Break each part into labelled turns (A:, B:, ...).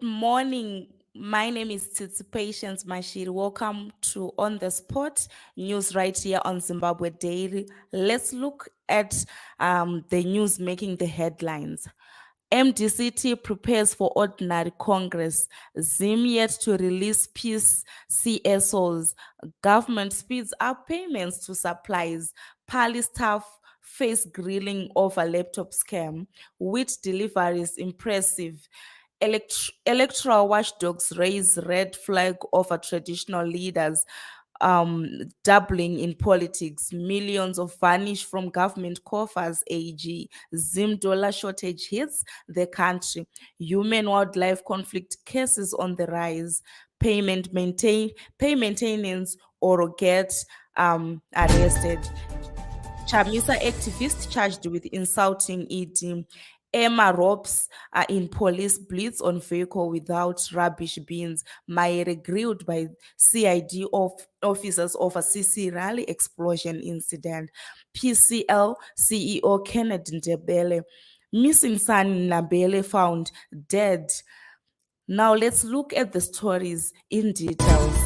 A: morning. My name is Tsitsi Patience Mashiri. Welcome to On the Spot news right here on Zimbabwe Daily. Let's look at the news making the headlines. MDCT prepares for ordinary Congress. Zim yet to release peace CSOs. Government speeds up payments to supplies. Pali staff face grilling over laptop scam. Wheat deliveries impressive. Electoral watchdogs raise red flag over traditional leaders, doubling in politics. Millions of vanish from government coffers. AG Zim dollar shortage hits the country. Human wildlife conflict cases on the rise. Pay maintenance or get arrested. Chamisa activist charged with insulting ED. Emma Robs are in police blitz on vehicle without rubbish bins. Maere grilled by CID officers over CC rally explosion incident. PCL CEO Kennedy Ndebele. Missing son Nabele found dead. Now let's look at the stories in details.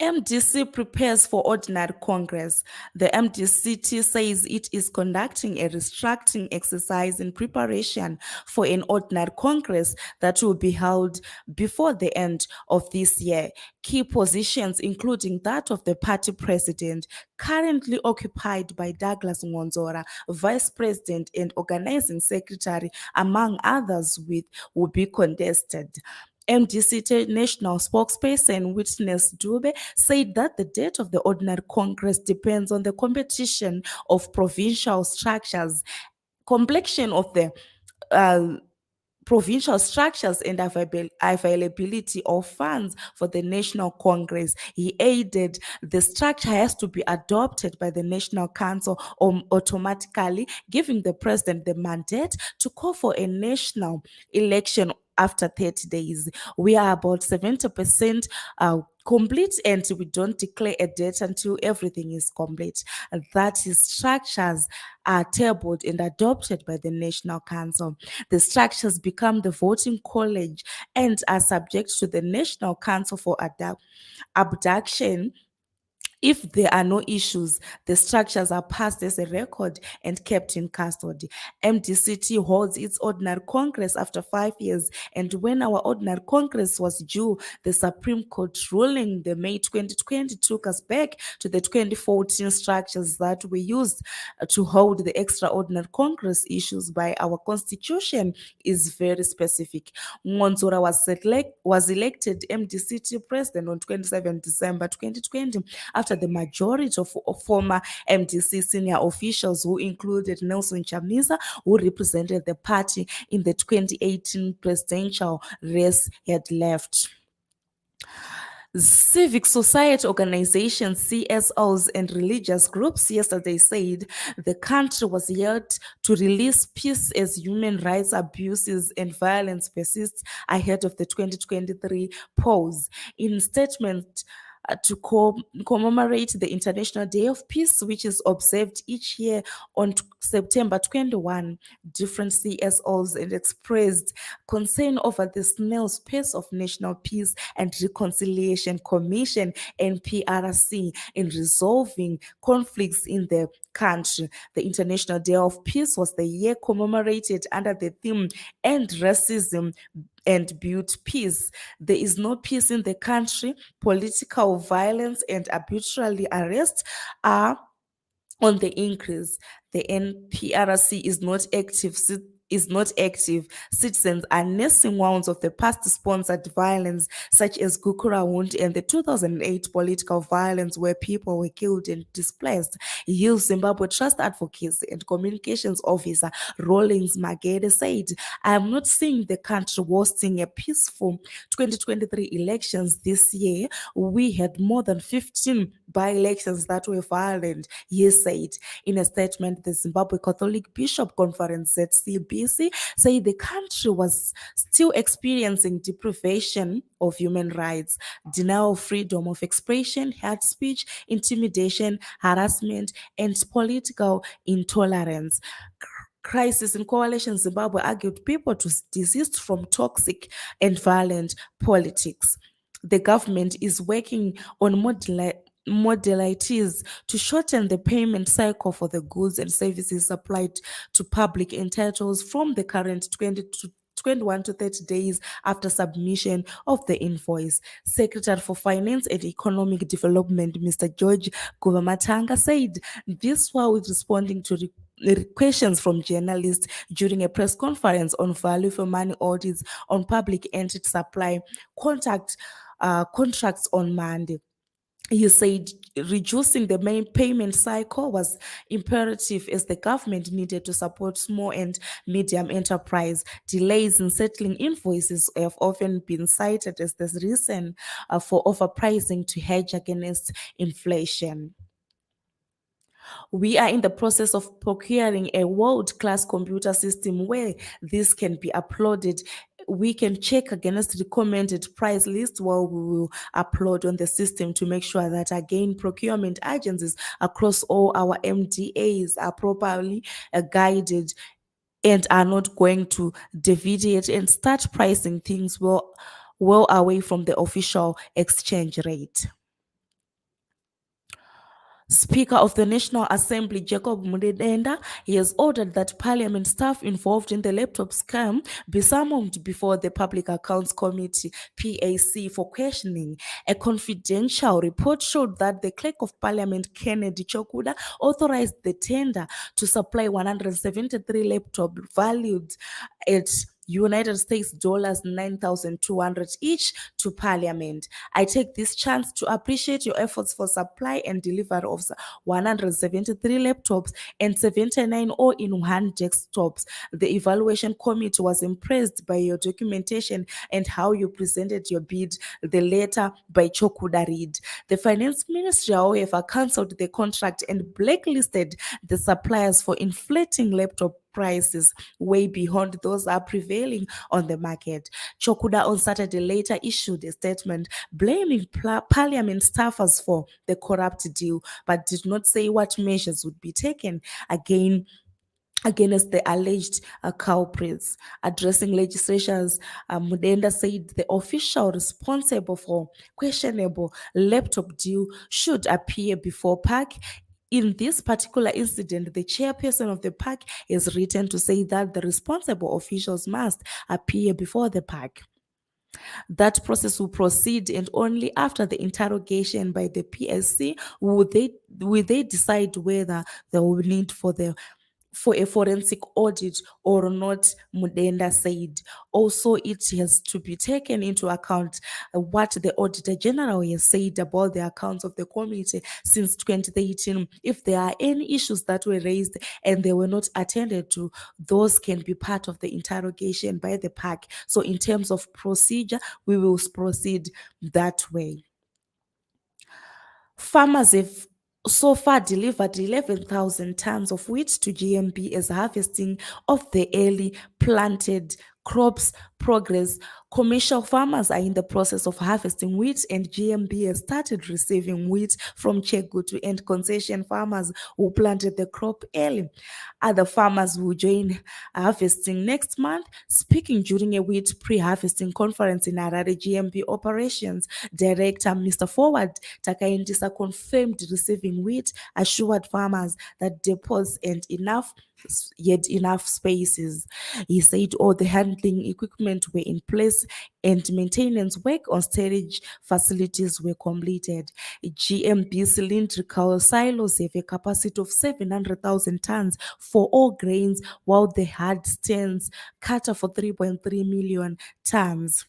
A: MDC prepares for ordinary Congress. The MDCT says it is conducting a restructuring exercise in preparation for an ordinary Congress that will be held before the end of this year. Key positions, including that of the party president, currently occupied by Douglas Ngonzora, vice president and organizing secretary, among others, will be contested. MDCT national spokesperson Witness Dube said that the date of the ordinary Congress depends on the competition of provincial structures, complexion of the uh, provincial structures and availability of funds for the National Congress. He added the structure has to be adopted by the National Council automatically, giving the president the mandate to call for a national election after 30 days. We are about 70% complete and we don't declare a date until everything is complete. That is, structures are tabled and adopted by the National Council. The structures become the voting college and are subject to the National Council for abduction. If there are no issues, the structures are passed as a record and kept in custody. MDCT holds its ordinary Congress after 5 years, and when our ordinary Congress was due, the Supreme Court ruling the May 2020 took us back to the 2014 structures that were used to hold the extraordinary Congress. Issues by our Constitution is very specific. Ngonzora was elected MDCT president on 27 December 2020 after the majority of former MDC senior officials, who included Nelson Chamisa, who represented the party in the 2018 presidential race, had left. Civic society organizations, CSOs, and religious groups yesterday said the country was yet to release peace as human rights abuses and violence persists ahead of the 2023 polls. In statement to commemorate the International Day of Peace, which is observed each year on September 21. Different CSOs and expressed concern over the snail's pace of National Peace and Reconciliation Commission (NPRC) in resolving conflicts in the country. The International Day of Peace was the year commemorated under the theme "End Racism and Build Peace." There is no peace in the country. Political violence and arbitrary arrests are on the increase. The NPRC is not active. Citizens are nursing wounds of the past sponsored violence, such as Gukura Wound and the 2008 political violence where people were killed and displaced. Youth Zimbabwe Trust Advocacy and Communications Officer Rollins Magede said, "I am not seeing the country hosting a peaceful 2023 elections this year. We had more than 15 by-elections that were violent," he said. In a statement, the Zimbabwe Catholic Bishop Conference, ZCB, BBC, say the country was still experiencing deprivation of human rights, denial of freedom of expression, hate speech, intimidation, harassment, and political intolerance. Crisis in Coalition Zimbabwe argued people to desist from toxic and violent politics. The government is working on modalities to shorten the payment cycle for the goods and services supplied to public entities from the current 21 to 30 days after submission of the invoice. Secretary for Finance and Economic Development, Mr. George Guvamatanga, said this while responding to questions from journalists during a press conference on value for money audits on public entity supply contracts on Monday. He said reducing the main payment cycle was imperative as the government needed to support small and medium enterprise. Delays in settling invoices have often been cited as the reason for overpricing to hedge against inflation. We are in the process of procuring a world-class computer system where this can be uploaded. We can check against recommended price list while we will upload on the system to make sure that again procurement agencies across all our MDAs are properly guided and are not going to deviate and start pricing things well away from the official exchange rate. Speaker of the National Assembly, Jacob Mudenda, he has ordered that Parliament staff involved in the laptop scam be summoned before the Public Accounts Committee, PAC, for questioning. A confidential report showed that the Clerk of Parliament, Kennedy Chokuda, authorized the tender to supply 173 laptops valued at United States dollars 9,200 each to Parliament. I take this chance to appreciate your efforts for supply and delivery of 173 laptops and 79 all-in-one desktops. The evaluation committee was impressed by your documentation and how you presented your bid. The letter by Chokuda read. The Finance Ministry, however, cancelled the contract and blacklisted the suppliers for inflating laptop prices way beyond those are prevailing on the market. Chokuda on Saturday later issued a statement blaming Parliament staffers for the corrupt deal, but did not say what measures would be taken against the alleged culprits. Addressing legislators, Mudenda said the official responsible for questionable laptop deal should appear before PAC. In this particular incident, the chairperson of the PAC is written to say that the responsible officials must appear before the PAC. That process will proceed, and only after the interrogation by the PSC will they decide whether there will be need for a forensic audit or not, Mudenda said. Also, it has to be taken into account what the Auditor General has said about the accounts of the committee since 2018. If there are any issues that were raised and they were not attended to, those can be part of the interrogation by the PAC. So in terms of procedure, we will proceed that way. Farmers have so far delivered 11,000 tons of wheat to GMB as harvesting of the early planted crops progress. Commercial farmers are in the process of harvesting wheat, and GMB has started receiving wheat from Chegutu and concession farmers who planted the crop early. Other farmers will join harvesting next month. Speaking during a wheat pre-harvesting conference in Harare, GMB Operations Director Mr. Forward Takayendisa confirmed receiving wheat, assured farmers that depots and enough spaces. He said all the handling equipment were in place and maintenance work on storage facilities were completed. GMB cylindrical silos have a capacity of 700,000 tons for all grains, while the hard stands cater for 3.3 million tons.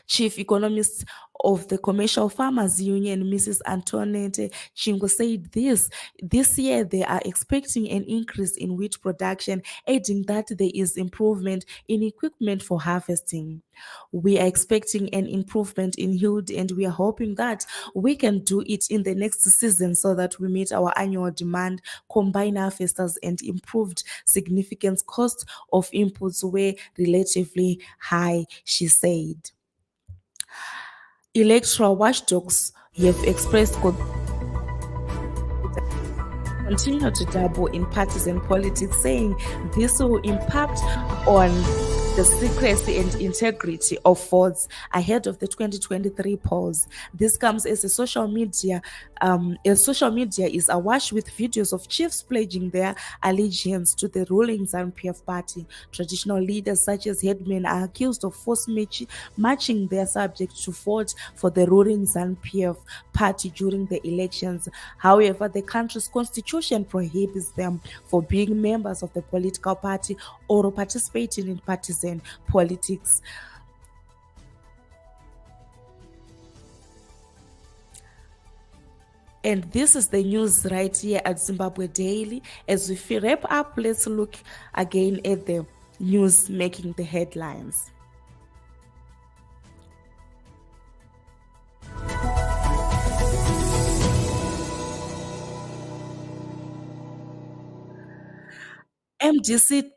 A: Chief Economist of the Commercial Farmers Union, Mrs. Antoinette Chingo, said this year they are expecting an increase in wheat production, adding that there is improvement in equipment for harvesting. We are expecting an improvement in yield, and we are hoping that we can do it in the next season so that we meet our annual demand, combine harvesters, and improved significant cost of inputs were relatively high, she said. Electoral watchdogs have expressed continue to dabble in partisan politics, saying this will impact on the secrecy and integrity of votes ahead of the 2023 polls. This comes as social media is awash with videos of chiefs pledging their allegiance to the ruling ZANU-PF party. Traditional leaders such as headmen are accused of marching their subjects to vote for the ruling ZANU-PF party during the elections. However, the country's constitution prohibits them for being members of the political party or participating in partisan politics. And this is the news right here at Zimbabwe Daily. As we wrap up, let's look again at the news making the headlines. MDC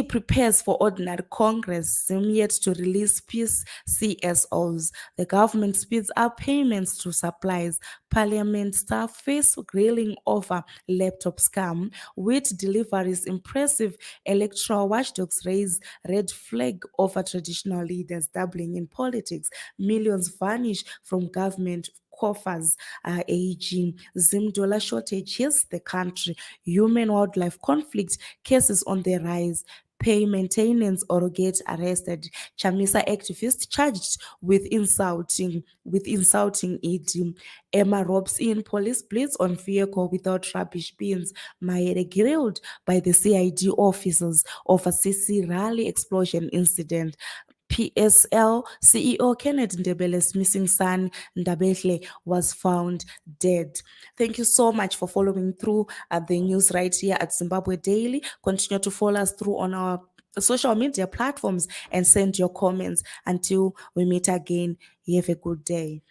A: prepares for ordinary Congress, Zim yet to release peace CSOs. The government speeds up payments to supplies. Parliament staff face grilling over laptop scam. With deliveries impressive, electoral watchdogs raise red flag over traditional leaders doubling in politics. Millions vanish from government coffers are aging. Zim dollar shortage hits the country. Human wildlife conflict cases on the rise. Pay maintenance or get arrested. Chamisa activist charged with insulting ED. Emma robs in police blitz on vehicle without rubbish bins. Maere grilled by the CID officers over CC rally explosion incident. PSL CEO Kenneth Ndebele's missing son, Ndabele, was found dead. Thank you so much for following through at the news right here at Zimbabwe Daily. Continue to follow us through on our social media platforms and send your comments. Until we meet again, have a good day.